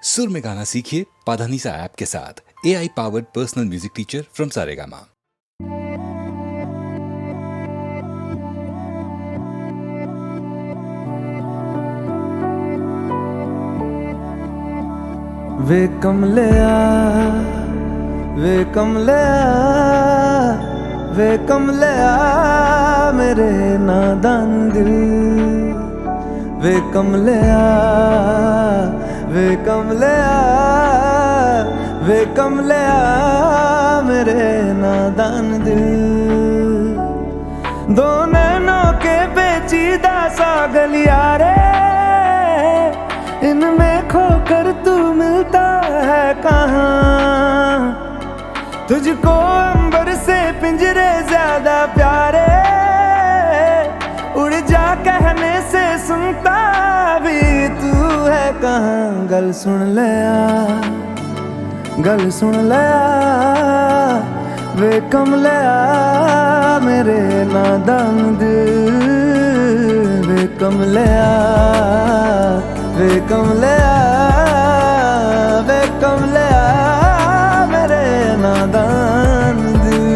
सुर में गाना सीखिए पाधानीसा ऐप के साथ। AI powered personal music teacher from Saregama. वे कमलिया वे कमलिया वे कमलिया मेरे नादान दिल। वे कमलिया वे कमलिया वे कमलिया मेरे नादान दिल। दो नैनों के पेचीदा सा गलिया रे, इनमें खोकर तू मिलता है कहाँ। तुझको अंबर से पिंजरे ज्यादा प्यारे, उड़ जा कहने से सुनता भी तू है कहाँ। गल सुन लिया गल सुन लिया वे कमलिया मेरे नादान दिल। वे कमलिया वे कमलिया वे कमलिया मेरे नादान दिल।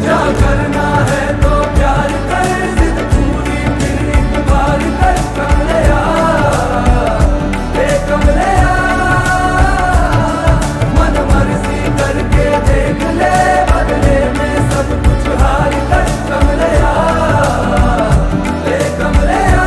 क्या करना है तो प्यार कर, जिद पूरी फिर एक बार कर कमलिया। वे कमलिया मन मर्जी करके देख ले, बदले में सब कुछ हार कर कमलिया। वे कमलिया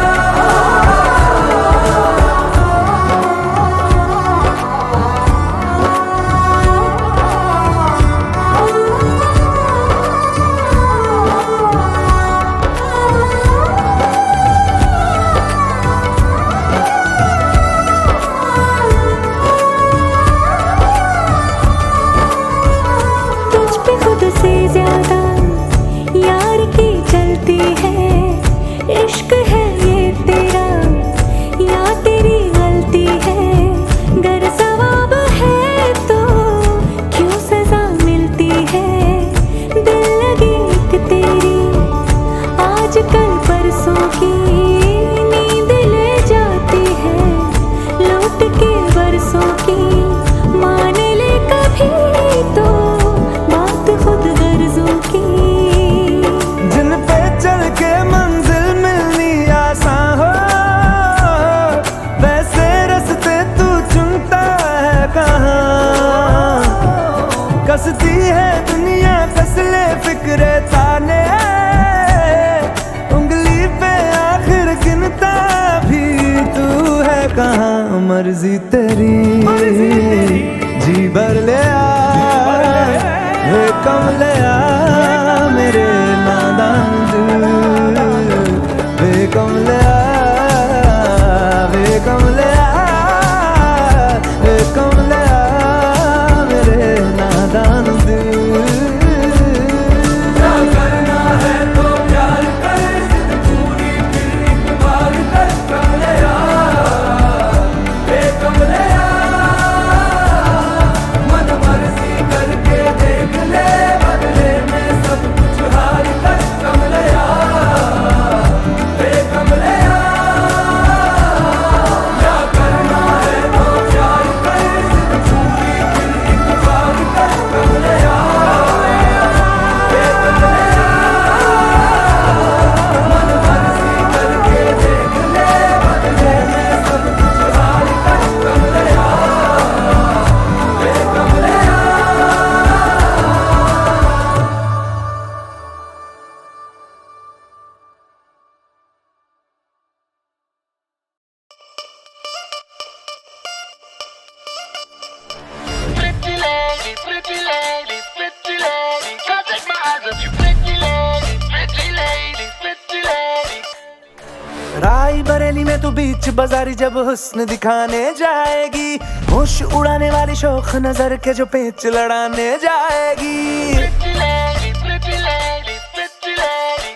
इश्क है ये तेरा या तेरी गलती है। गर सवाब है तो क्यों सजा मिलती है। दिल लगी एक तेरी आज कल परसों की, नींद ले जाती है लौट के बरसों की। मान ले कभी तो बात खुद गर्जों की, जिन पे चल के मंजिल मिलनी आसान हो, वैसे रास्ते तू चुनता है कहाँ। कसती है दुनिया कसले फिक्रे ताने, उंगली पे आखिर गिनता भी तू है कहाँ। मर्जी तेरी जी भर ले आ वे कमलिया मेरे नादान दिल। वे कमलिया वे कमलिया वे कमलिया मेरे नादान दिल। क्या करना है तो प्यार कर, जिद पूरी फिर एक बार कर कमलिया। वे कमलिया मन मर्जी करके देख ले, बदले में सब कुछ हार कर कमलिया। वे कमलिया क्या करना है तो प्यार कर, जिद पूरी फिर एक बार कर कमलिया। वे कमलिया मन मर्जी करके देख ले, बदले में सब कुछ हार कर कमलिया। वे कमलिया pretty lady, can't take my eyes off you, pretty lady, pretty lady, pretty lady. राई बरेली में तू बीच बाजारी जब हुस्न दिखाने जाएगी, होश उड़ाने वाली शौक नजर के जो पेच लड़ाने जाएगी। Pretty lady, pretty lady, pretty lady.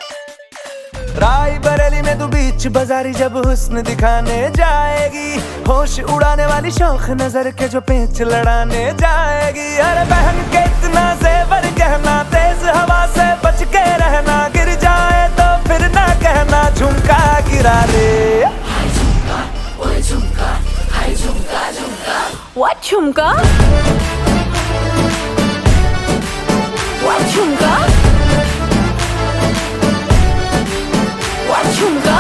राई बरेली में तू बीच बाजारी जब हुस्न दिखाने जाएगी, होश उड़ाने वाली शौक नजर के जो पेच लड़ाने जाएगी। अरे बहन के इतना जेवर कहना, तेज हवा से बच के रहना, गिर जाए तो फिर ना कहना झुमका गिरा ले। हाय झुमका, ओए झुमका, हाय झुमका। What झुमका? What झुमका? What झुमका?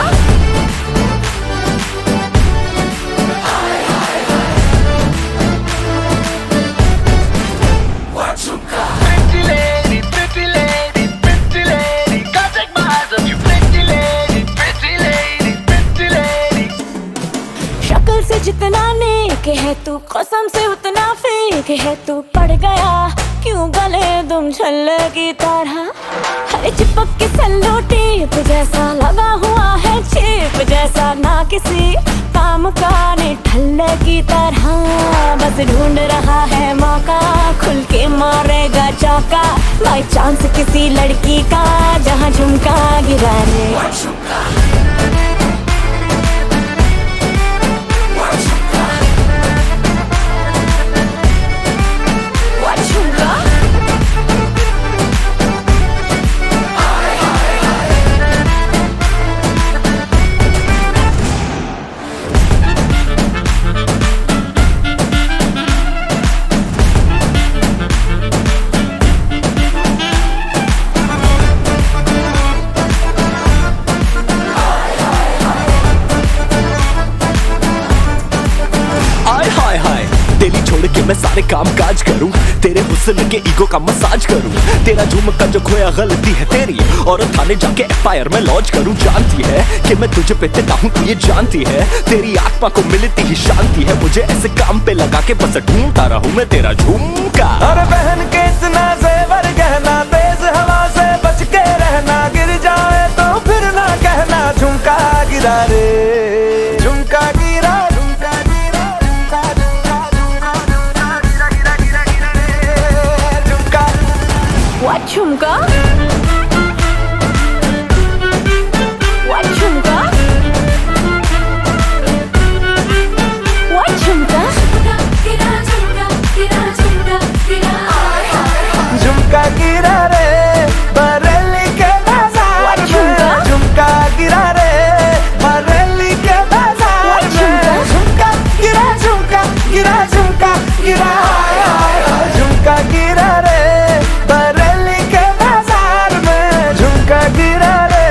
Pretty lady, pretty lady, pretty lady. Can't take my eyes off you. Pretty lady, pretty lady, pretty lady. शक्ल से जितना नेक है तू, कसम से उतना फेक है तू। पड़ गया क्यों गले तुम छल्ले की तरह, हरे चिपक के सल्लो टेप जैसा लगा हुआ है चेप जैसा, ना किसी काम का ने ठल्ले की तरह। बस ढूंढ रहा है मौका, खुल के मारेगा चौका, बाई चांस किसी लड़की का जहाँ झुमका गिरा रे। डेली छोड़ के मैं सारे काम काज करूं, तेरे हुस्न के ईगो का मसाज करूं। तेरा झुमका जो खोया गलती है तेरी, और थाने जाके एफआईआर में लॉन्च करूं। जानती है कि मैं तुझे पे तेरा हूं, तू ये जानती है। तेरी आत्मा को मिलती ही शांति है, मुझे ऐसे काम पे लगा के बस ढूंढता रहूं मैं तेरा झुमका। और पहन के इतना जेवर गहना, तेज हवा से बच के रहना, गिर जाए तो फिर ना कहना झुमका गिरा रे। झुमका गिरा, झुमका गिरा, झुमका झुमका झुमका गिरा गिरा गिरा गिरा रे। झुमका What झुमका? What झुमका? What झुमका? गिरा झुमका, गिरा झुमका, गिरा। झुमका गिरा रे बरेली के बाजार में। झुमका गिरा रे बरेली के बाजार में। झुमका गिरा, झुमका गिरा, झुमका गिरा। झुमका गिरा रे बरेली के बाजार में। झुमका गिरा रे।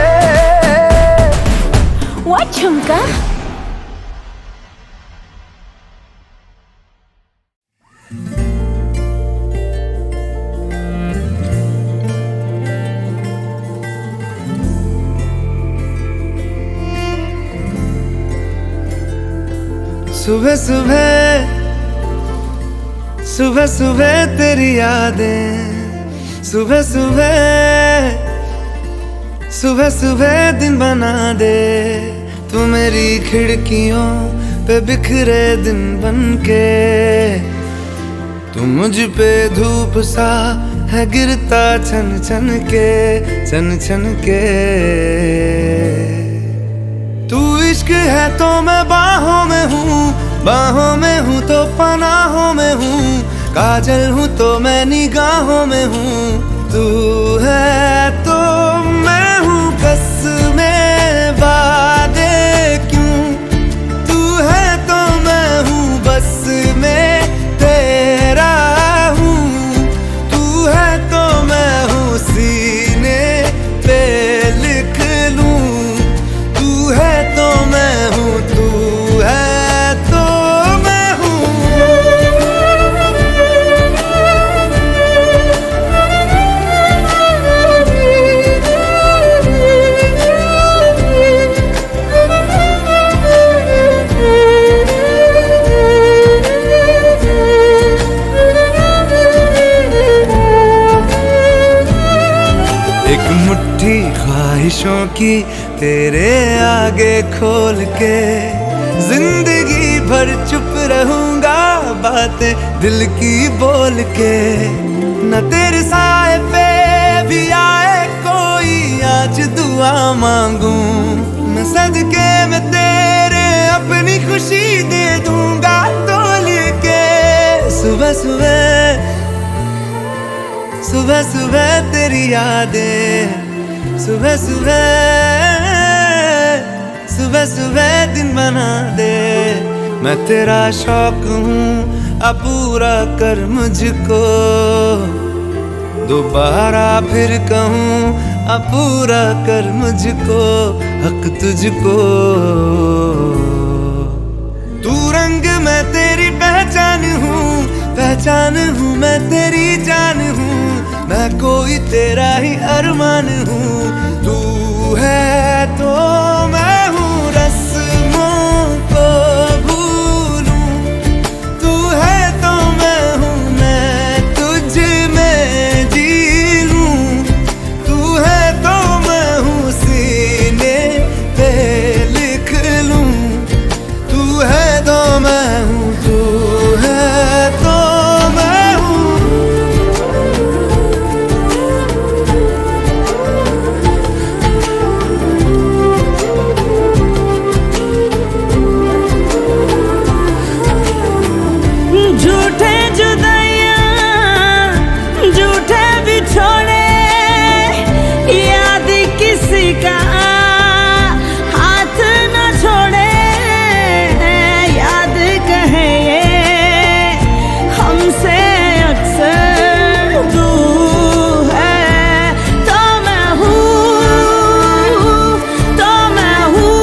What झुमका? सुबह सुबह, सुबह सुबह तेरी यादें, सुबह सुबह, सुबह सुबह दिन बना दे। तू मेरी खिड़कियों पे बिखरे दिन बनके, तू मुझ पे धूप सा है गिरता छन छन के, छन छन के। तू इश्क है तो मैं बाहों में हूँ, बाहों में हूँ तो पनाहों में हूँ, काजल हूँ तो मैं निगाहों में हूँ। तू है तो मैं हूँ कसमें वादे क्यों, तू है तो मैं हूँ बस में तेरा हूँ। तू है तो मैं हूँ सीने पे लिख लूँ, तू है तो मैं हूँ, तू है तो मैं हूँ। एक मुट्ठी ख्वाहिशों की तेरे आगे खोल के, जिंदगी भर चुप रहूंगा बातें दिल की बोल के। न तेरे साए पे भी आए कोई आज दुआ मांगू, मैं सदके में तेरे अपनी खुशी दे दूंगा तोल के। सुबह सुबह, सुबह सुबह तेरी यादें, सुबह सुबह, सुबह सुबह दिन बना दे। मैं तेरा शौक हूँ अपूरा कर मुझको, दोबारा फिर कहूँ अपूरा कर मुझको, हक तुझको। तू रंग मैं तेरी पहचान हूँ, पहचान हूँ मैं तेरी जान हूँ, मैं कोई तेरा ही अरमान हूँ। तू है तो मैं हूँ रस्मों को भूलूं, तू है तो मैं हूँ मैं तुझ में जी लूं, तू है तो मैं हूँ सीने पे लिख लूं, तू है तो मैं हूँ, तू है तो मैं हूँ। झूठे जुदाइयां झूठे बिछोड़े, याद किसी का हाथ न छोड़े, याद कहे ये हमसे अक्सर। तू है तो मैं हूँ, तो मैं हूँ,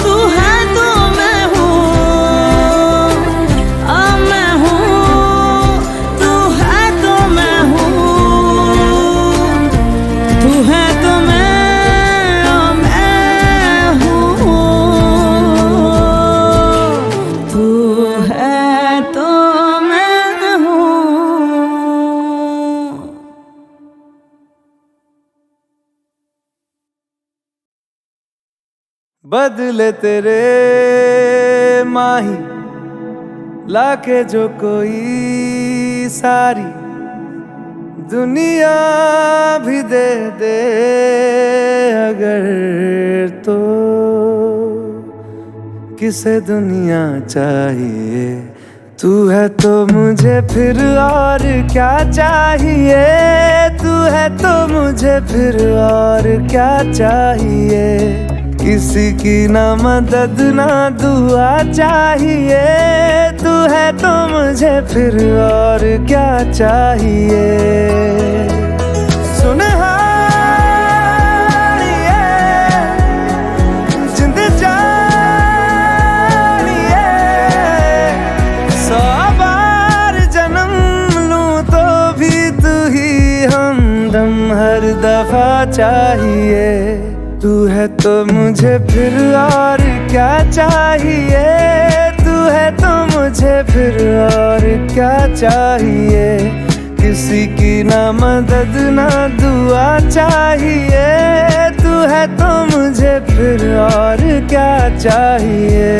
तू है तो मैं हूँ, मैं हूँ, तू है तो मैं हूँ, तू है तो मैं हूँ, तू है तो मैं हूँ। बदले तेरे माही लाके जो कोई सारी दुनिया भी दे दे अगर, तो किसे दुनिया चाहिए। तू है तो मुझे फिर और क्या चाहिए, तू है तो मुझे फिर और क्या चाहिए। किसी की ना मदद ना दुआ चाहिए, तू है तो मुझे फिर और क्या चाहिए। सुन हारिए जिंद जानिए, 100 बार जन्म लूं तो भी तू ही हमदम हर दफा चाहिए। तू है तो मुझे फिर और क्या चाहिए, तू है तो मुझे फिर और क्या चाहिए। किसी की ना मदद ना दुआ चाहिए, तू है तो मुझे फिर और क्या चाहिए।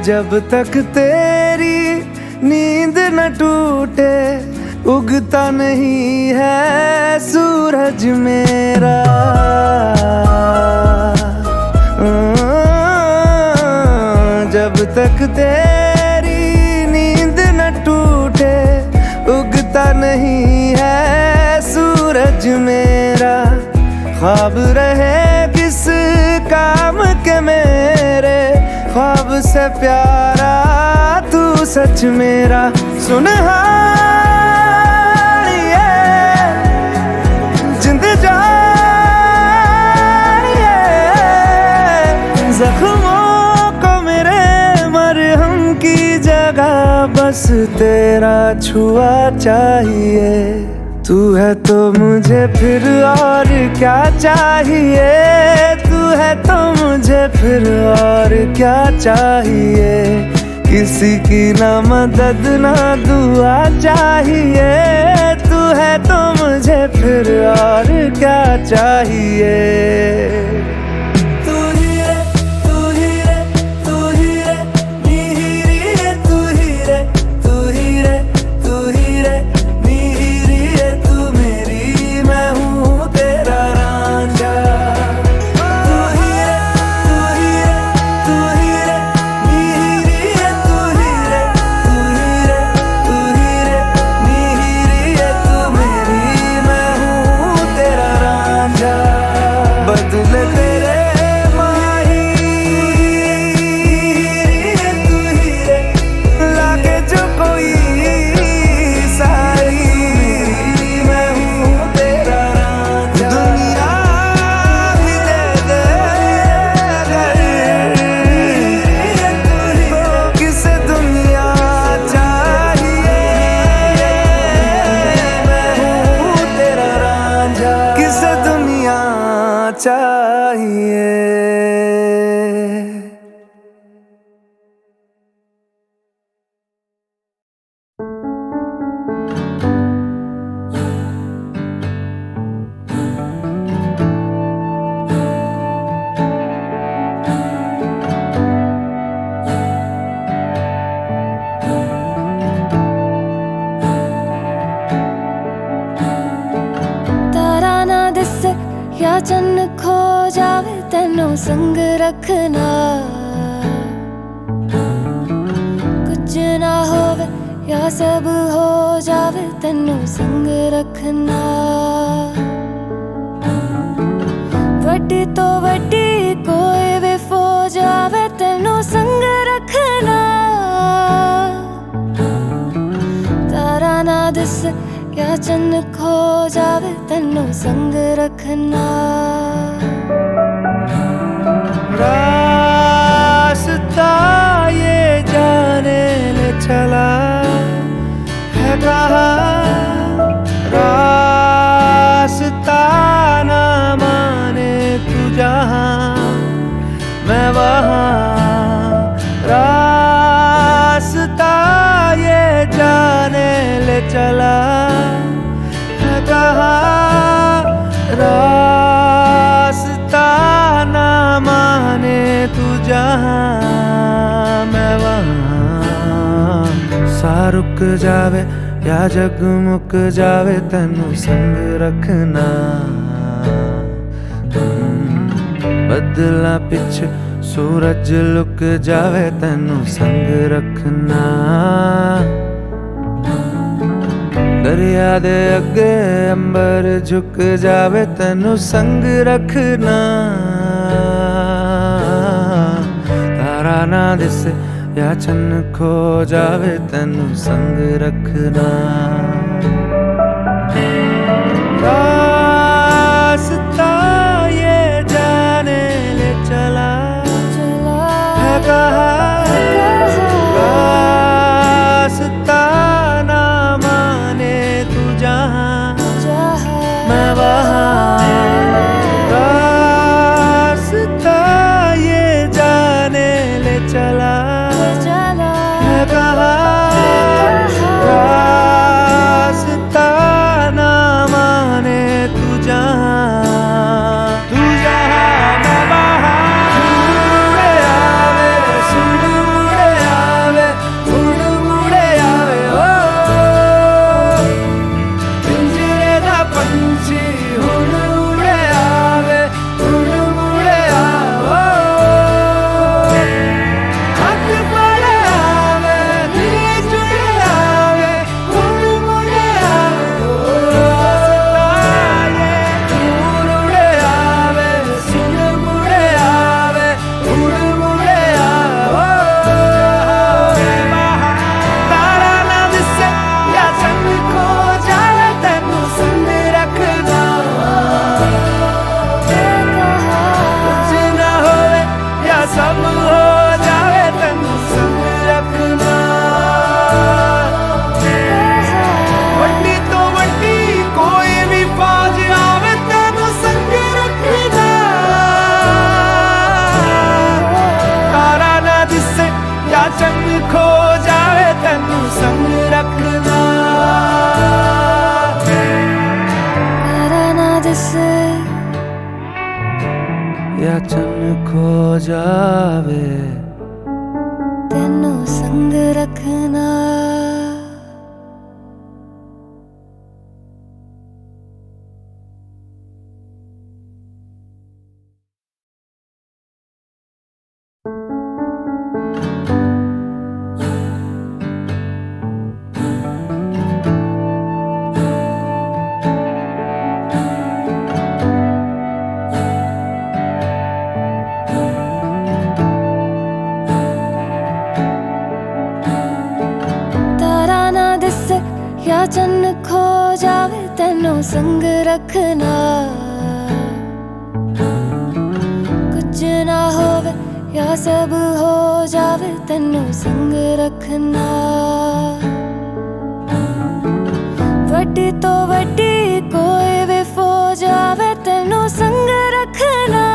जब तक तेरी नींद न टूटे, उगता नहीं है सूरज मेरा। जब तक तेरी नींद न टूटे, उगता नहीं है सूरज मेरा। ख्वाब रहे किस काम के मेरे, ख्वाब से प्यारा तू सच मेरा। सुन हारिए जिंद जानिए, जख्मों को मेरे मरहम की जगह बस तेरा छुआ चाहिए। तू है तो मुझे फिर और क्या चाहिए, तू है तो मुझे फिर और क्या चाहिए, किसी की ना मदद ना दुआ चाहिए, तू है तो मुझे फिर और क्या चाहिए। तू ही रे, तू ही रे, तू ही रे, नीरी रे, तू ही रे, तू ही रे, तू ही रे, नीरी रे, तू मेरी, मैं हूँ तेरा रांझा। तू ही रे, तू ही रे, तू ही रे, नीरी रे, तू ही रे, तू ही रे, तू ही रे, नीरी रे, तू मेरी, मैं हूँ तेरा रांझा। बदले तेरे माही तू ही रे, लागे जो कोई सारी, मैं हूँ तेरा रांझा। दुनिया भी दे दे अगर, किसे दुनिया चाहिए, मैं हूँ तेरा रांझा। किसे दुनिया चाहिए। तारा ना दिस या चन्न खो जावे, तेनों संग रखना, कुछ ना होवे या सब हो जावे, तेनों संग रखना। वड्डी तो वड्डी कोई भी फौज आवे, तेनों संग रखना। तारा ना दिस या चन्न खो जावे, तेनों संग रखना। रास्ता ये जाने ले चला है कहाँ, रास्ता ना माने तू जहाँ, मैं वहाँ। रास्ता ये जाने ले चला है कहाँ, रास्ता ना माने तू जहाँ, मैं वहाँ। सा रुक जावे या जगमुक जावे, तेनू संग रखना। बदला पिछ सूरज लुक जावे, तेनू संग रखना। दरिया दे अगे अंबर झुक जावे, तेनू संग रखना। तारा ना दिसे या चन्न खो जावे, तेनू संग रखना। रास्ता ये जाने ले चला है कहाँ, रास्ता ना माने तू जहाँ, मैं वहाँ। रास्ता ये जाने ले चला है कहाँ, रास्ता ना माने तू जहाँ, तू जहाँ, मैं वहाँ। मुड़े आवे, सुन मुड़े आवे, मुड़ मुड़े आवे, ओ पिंजरे दा पंछी हुण उड़े आवे, हुण मुड़े आवे। खो जावे तेनों संग रखना। तारा ना दिसे या चन्न खो जावे तेनों संग रखना। कुछ ना होवे या सब हो जावे तेनों संग रखना। वड्डी तो वड्डी कोई भी फौज आवे तेनों संग रखना।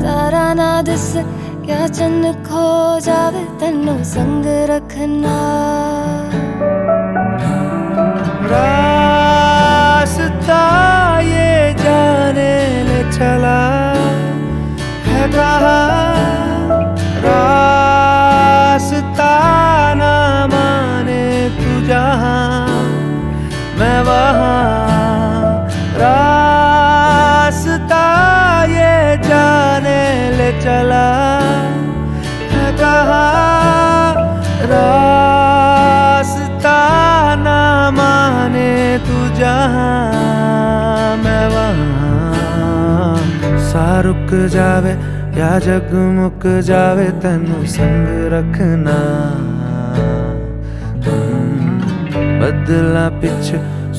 तारा ना दिसे या चन्न खो जावे तेनों संग रखना। रास्ता ये जाने ले चला है कहाँ, रास्ता ना माने तू जहाँ मैं वहाँ। रास्ता ये जाने ले चला है कहाँ, रास्ता ना माने तू जहाँ मैं वहाँ। सा रुक जावे या जगमुक जावे तेनू संग रखना। बदला पिछ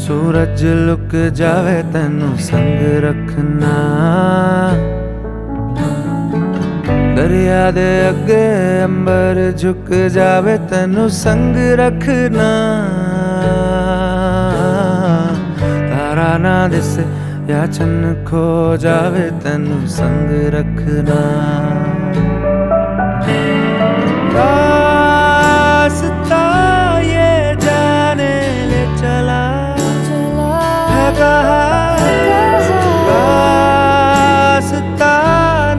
सूरज लुक जावे तेनू संग रखना। दरिया दे अगे अंबर झुक जावे तेनू संग रखना। तारा ना दिसे या चन्न खो जावे तेनू संग रखना। रास्ता ये जाने ले चला है कहाँ, रास्ता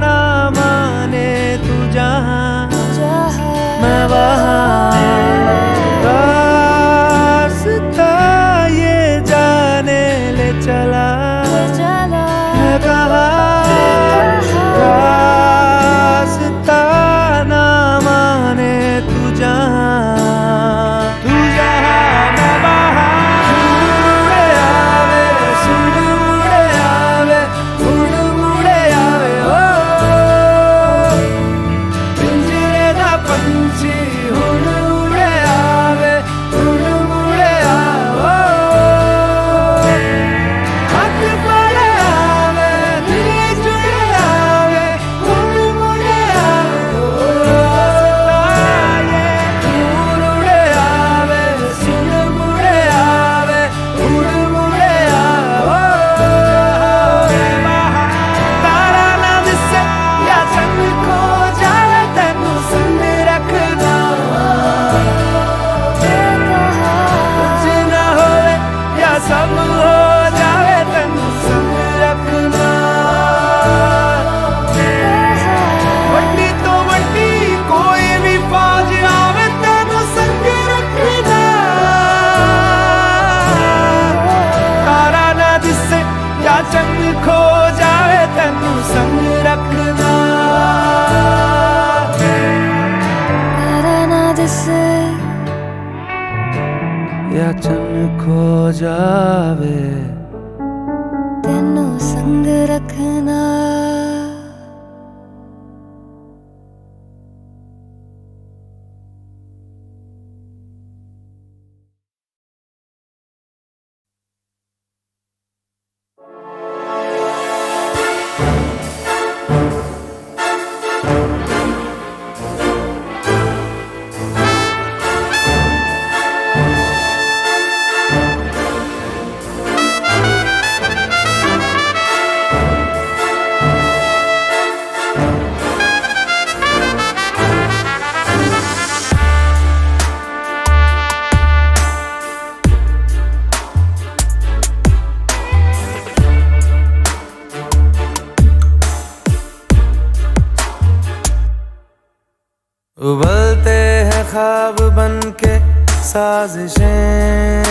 ना माने तू जहाँ मैं वहाँ। रास्ता ये जाने ले चला है कहाँ, रास्ता ना माने तू जहाँ मैं वहाँ। मुड़े आवे सुन मुड़े आवे मुड़ मुड़े आवे ओ पिंजरे दा पंछी हुण उड़े आवे हुण मुड़े आवे। हाथ पड़े आवे दिल जुड़े आवे हुण मुड़े आवे। हुण उड़े आवे सुन मुड़े आवे हुण मुड़े आवे। तारा ना दिसे या चन्न खो जावे तेनू संग रखना। कुछ ना होवे या सब हो जावे तेनू संग रखना। वड्डी तो वड्डी कोई भी फौज आवे तेनू संग रखना। तारा ना दिसे या चन्न खो जावे तेनू संग रखना। तारा ना दिसे या चन्न खो जावे तेनों संग रखना। उबलते हैं ख्वाब बन के साजिशें,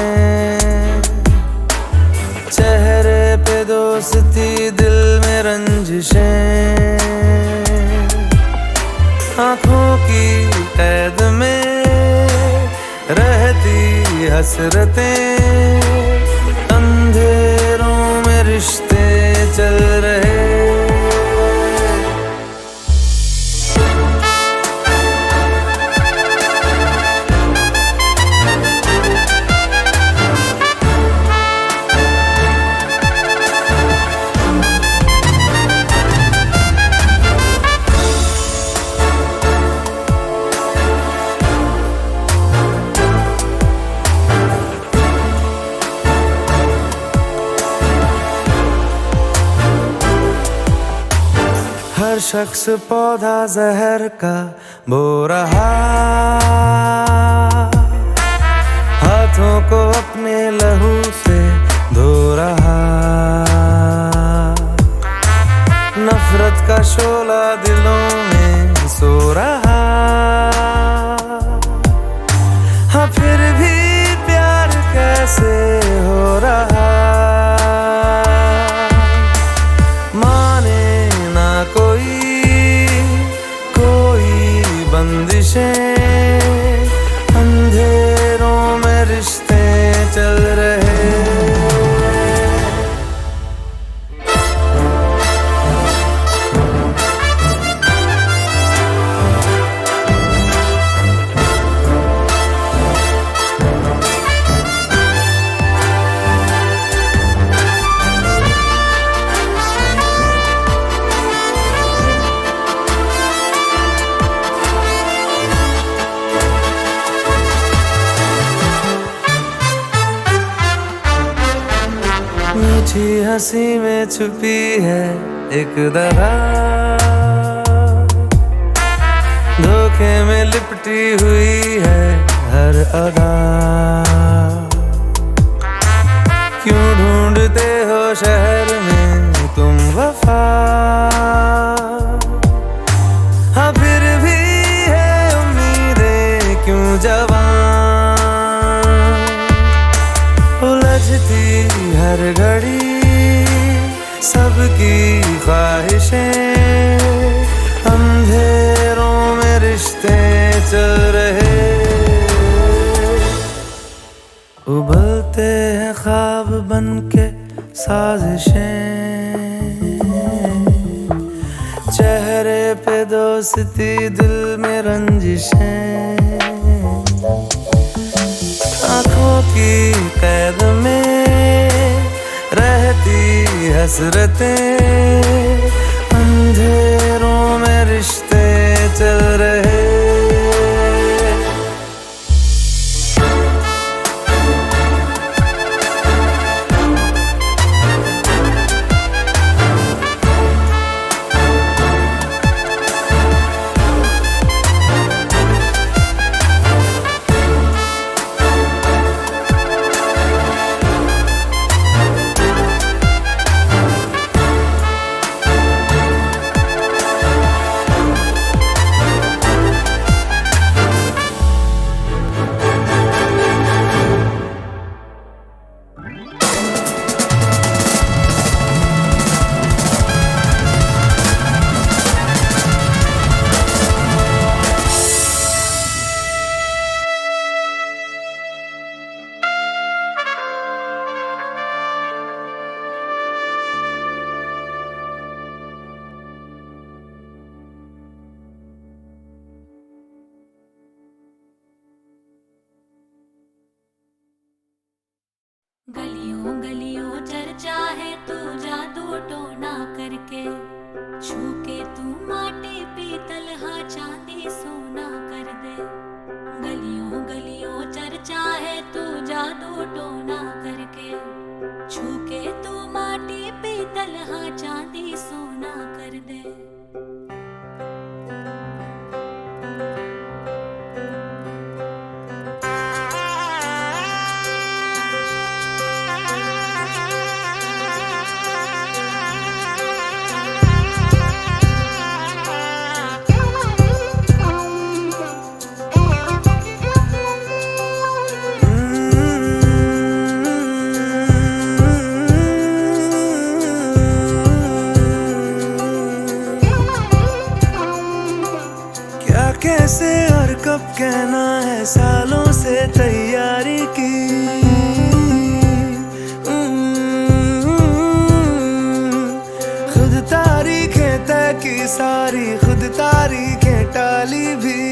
चेहरे पे दोस्ती दिल में रंजिशें, आँखों की कैद में रहती हसरतें, अंधेरों में रिश्ते चल रहे। हर शख्स पौधा जहर का बो रहा, हाथों को अपने लहू से धो रहा, नफरत का शोला दिलों में सो रहा। हाँ फिर भी प्यार कैसे हो रहा, बंदिशें, अंधेरों में रिश्ते चल रहे। मीठी हंसी में छुपी है एक दरार, धोखे में लिपटी हुई है हर अदा। क्यों ढूंढते हो शहर में तुम वफा, हाँ फिर भी है उम्मीदें क्यों जवां, उलझती हर घड़ी सबकी ख्वाहिशें, अंधेरों में रिश्ते चल रहे। उबलते हैं ख्वाब बन के साजिशें, चेहरे पे दोस्ती दिल में रंजिशें, आँखों की कैद में रहती हसरतें, अंधेरों में रिश्ते चल रहे। गलियों गलियों चर्चा है तू जादू टोना करके, छू के तू माटी पीतल हा चांदी सोना कर दे। गलियों गलियों चर्चा है तू जादू टोना करके, छू के तू माटी पीतल हा चांदी सोना कर दे। कैसे और कब कहना है सालों से तैयारी की। खुद तारीखें तय की सारी, खुद तारीखें टाली भी।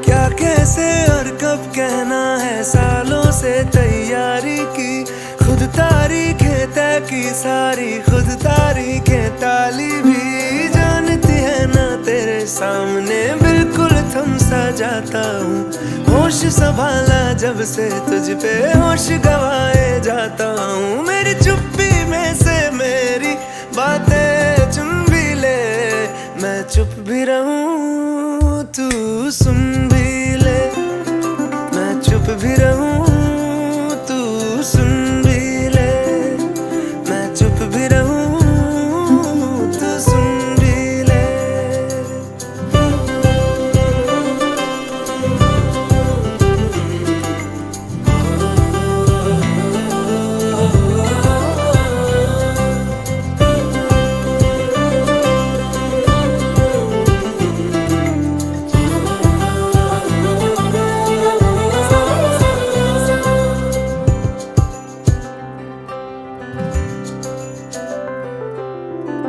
क्या कैसे और कब कहना है सालों से तैयारी की। खुद तारीखें तय की सारी, खुद तारीखें टाली भी। जानती है ना तेरे सामने बिल्कुल थम सा जाता हूँ। होश संभाला जब से तुझ पे होश गवाए जाता हूँ। मेरी चुप्पी में से मेरी बातें चुन भी ले, मैं चुप भी रहूं तू सुन भी ले। मैं चुप भी रहूं तू सुन भी ले। मैं चुप भी रहूं तू सुन भी ले।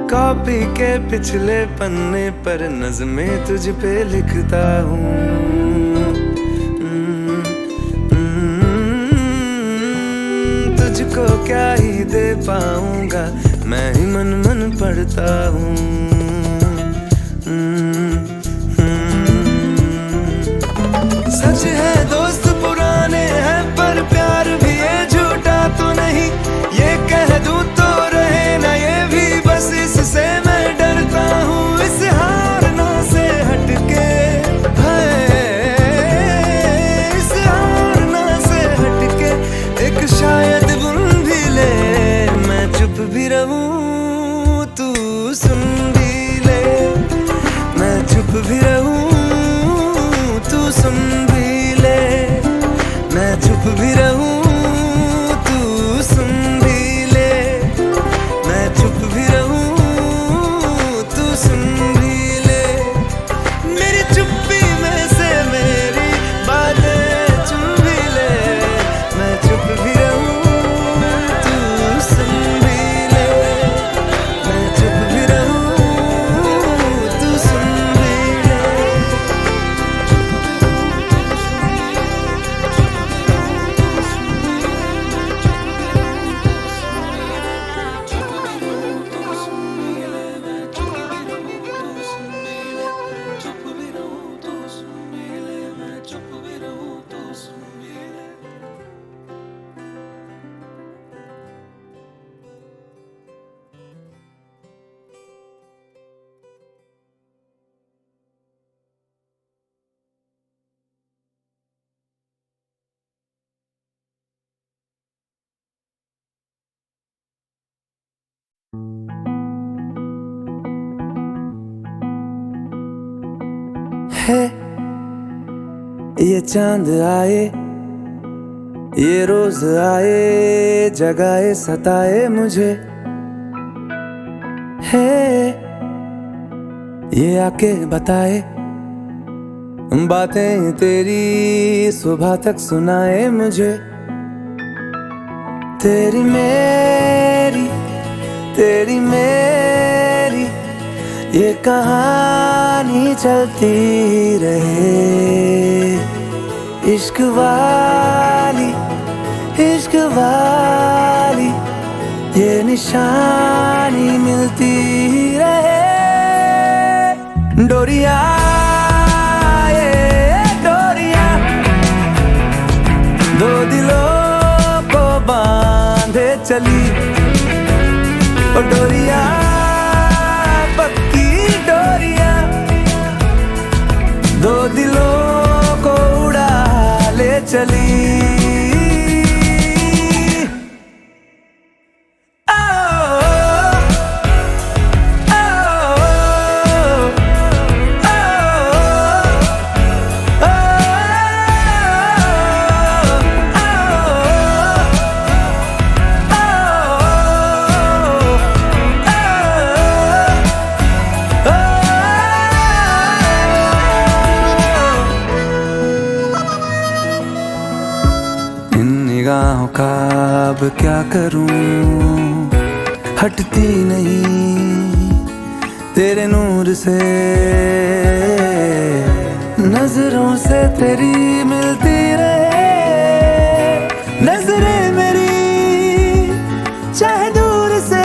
कॉपी के पिछले पन्ने पर नज़में तुझ पे लिखता हूँ। तुझको क्या ही दे पाऊंगा, मैं ही मन मन पढ़ता हूँ। सच है दोस्त पुराने हैं पर प्यार भी ये झूठा तो नहीं। ये कह दूं तो रहे ना ये भी, बस इससे मैं डरता हूँ। इस हारना से हटके इस हारना से हटके एक शायद बुन भी ले। मैं चुप भी रहूं तू सुन भी ले। मैं चुप भी रहूं तू सुन भी ले। मैं चुप भी रहूं तू सुन भी ले। मैं चुप भी रहूं तू सुन भी ले। मेरी चुप्पी में से मेरी बातें चुन भी ले। मैं चुप भी रहूं तू सुन भी ले। मैं चुप भी रहूं तू सुन भी ले। है ये चांद आए, ये रोज आए, जगाए सताए मुझे। है ये आके बताए बातें तेरी, सुबह तक सुनाए मुझे। तेरी मेरी ये कहानी चलती रहे। इश्क वाली ये निशानी मिलती रहे। डोरिया ये डोरिया दो दिलों को बांधे चली। ओ डोरिया पक्की डोरिया दो दिलों को उड़ा ले चली। करूं, हटती नहीं तेरे नूर से, नजरों से तेरी मिलती रहे नजरें मेरी चाहे दूर से।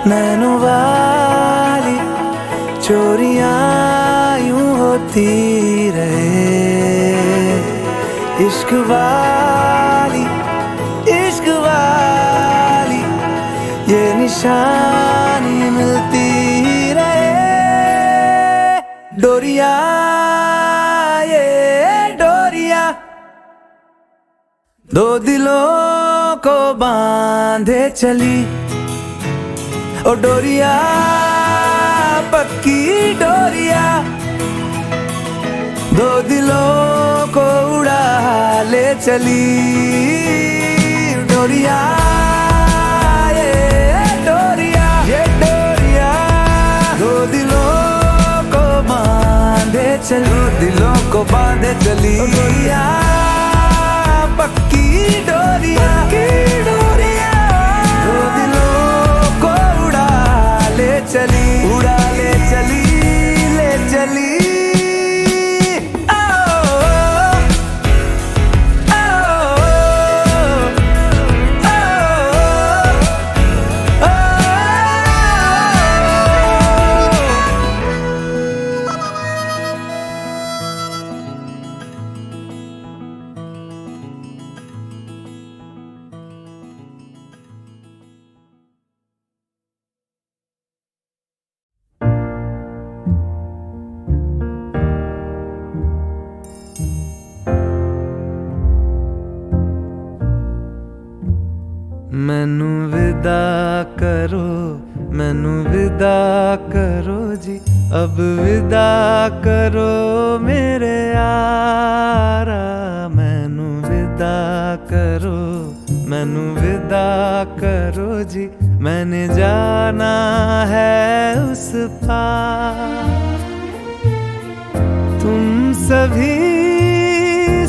नैनो वाली चोरियां यूं होती रहे, इश्क वाली ये निशानी मिलती रहे। डोरिया ये डोरिया दो दिलों को बांधे चली, ओ डोरिया पक्की डोरिया दो दिलों को उड़ा ले चली। डोरिया ये डोरिया दो दिलों को बांधे चली, दिलों को बांधे चली। डोरिया पक्की डोरिया दो दिलों को उड़ा ले चली ले चली। मैनू विदा करो जी, अब विदा करो मेरे यारा। मैनू विदा करो जी, मैंने जाना है उस पार। तुम सभी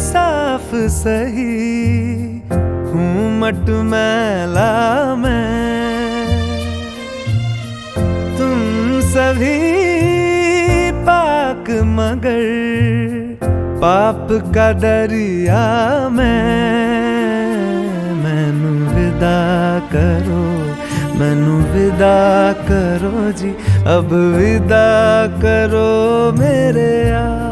साफ सही हूँ मटमैला मैं, तुम सभी पाक मगर पाप का दरिया मैं। मैनू विदा करो जी, अब विदा करो मेरे यार।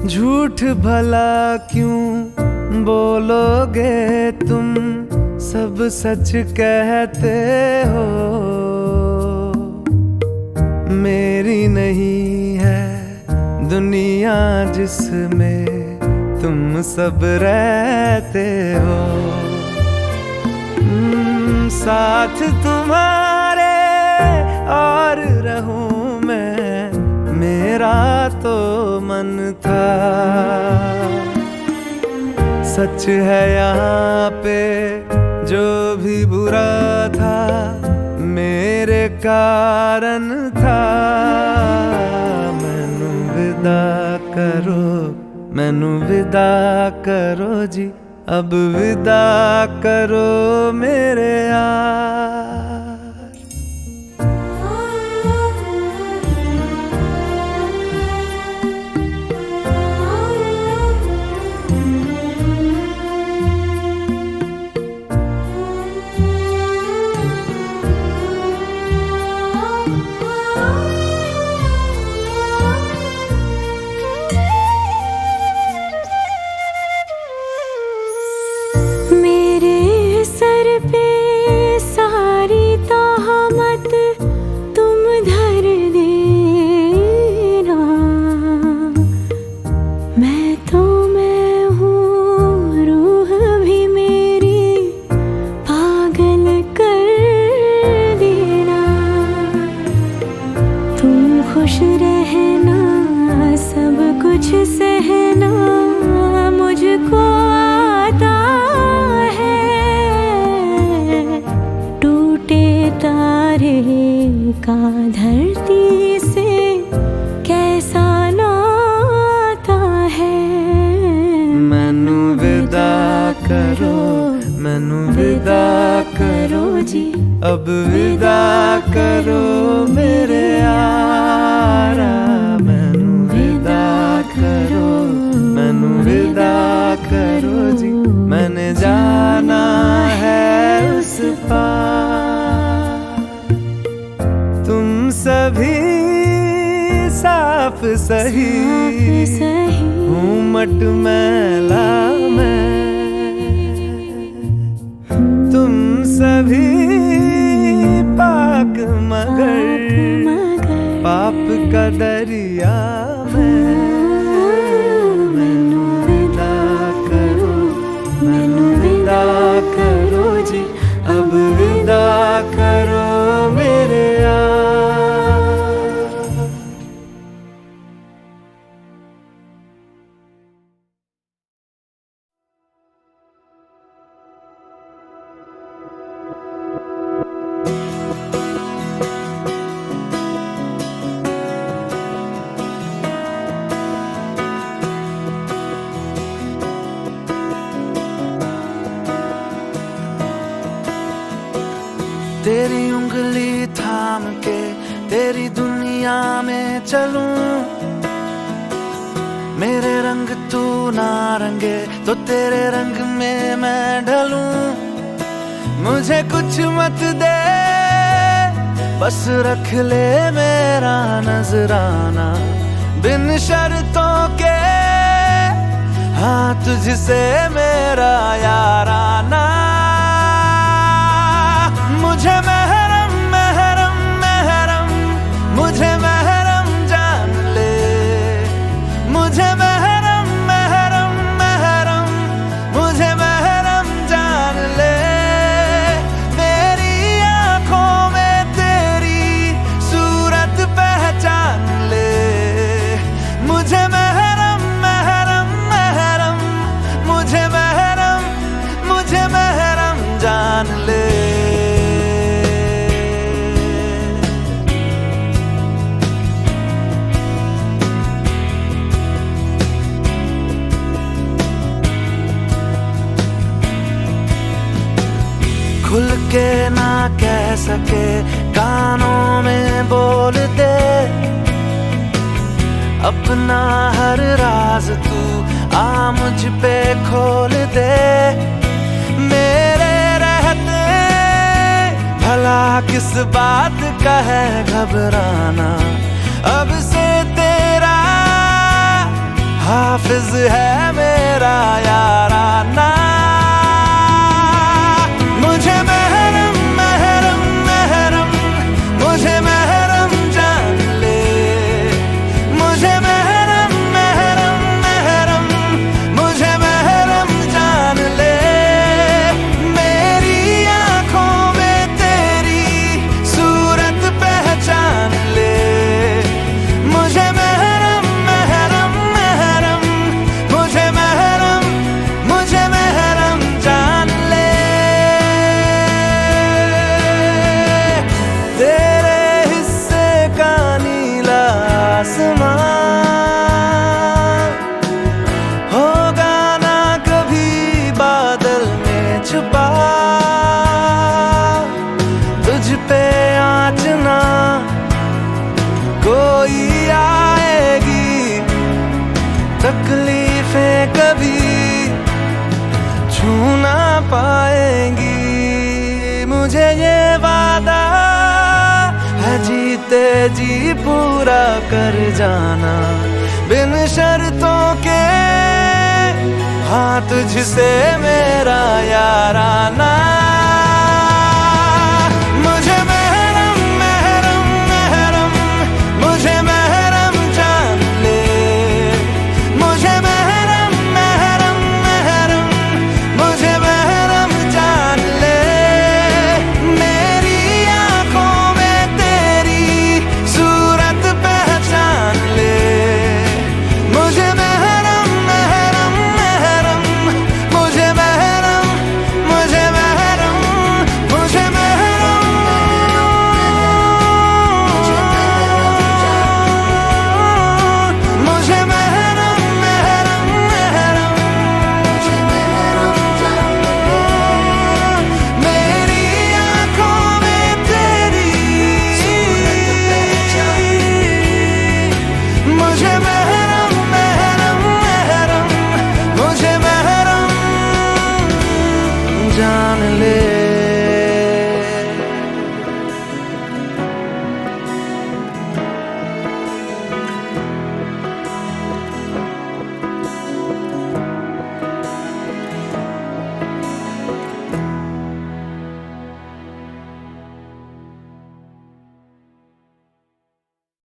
झूठ भला क्यों बोलोगे तुम, सब सच कहते हो। मेरी नहीं है दुनिया जिसमें तुम सब रहते हो। साथ तुम्हारे और रहूं मैं, मेरा तो मन था। सच है यहाँ पे जो भी बुरा था मेरे कारण था। मैनू विदा करो जी, अब विदा करो मेरे यार। मेरे सर पे खुश रहना, सब कुछ सहना मुझको आता है। टूटे तारे का धरती से कैसा नाता है। मैनू विदा करो, मैनू विदा करो जी, अब विदा करो मेरे यारा। मैनू विदा करो, मैनू विदा करो जी, मैंने जाना है उस पार। तुम सभी साफ सही, हूँ मट मैला मैं। तुम सभी पाक मगर पाप का दरिया में। मैनू विदा करो, मैनू विदा करो जी, अब विदा करो मेरे यार। तेरी उंगली थाम के तेरी दुनिया में चलूं, मेरे रंग तू ना रंगे तो तेरे रंग में मैं ढलूं। मुझे कुछ मत दे, बस रख ले मेरा नजराना, बिन शर्तों के हाँ तुझसे मेरा याराना। मुझे महरम महरम महरम, मुझे महरम जान ले। मुझे महरम महरम महरम, मुझे महरम जान ले। मेरी आंखों में तेरी सूरत पहचान ले। मुझे महरम महरम महरम, मुझे महरम जान ले। खुल के ना कह सके कानों में बोल दे, अपना हर राज तू आ मुझ पे खोल दे। मेरे रहते भला किस बात का है घबराना, अब से तेरा हाफिज है मेरा याराना। मुझे महरम महरम महरम, मुझे महरम जान ले। मुझे महरम महरम महरम, मुझे महरम जान ले। मेरी आंखों में तेरी सूरत पहचान ले। मुझे महरम महरम महरम, मुझे महरम जान ले। तेरे हिस्से का नीला आसमां होगा ना कभी बादल में छुपा। तुझ पे आँच ना कोई आएगी, तकलीफें कभी छू ना पाएंगी। मुझे ये वादा है जीते जी पूरा कर जाना, बिन शर्तों के हाँ तुझसे मेरा याराना।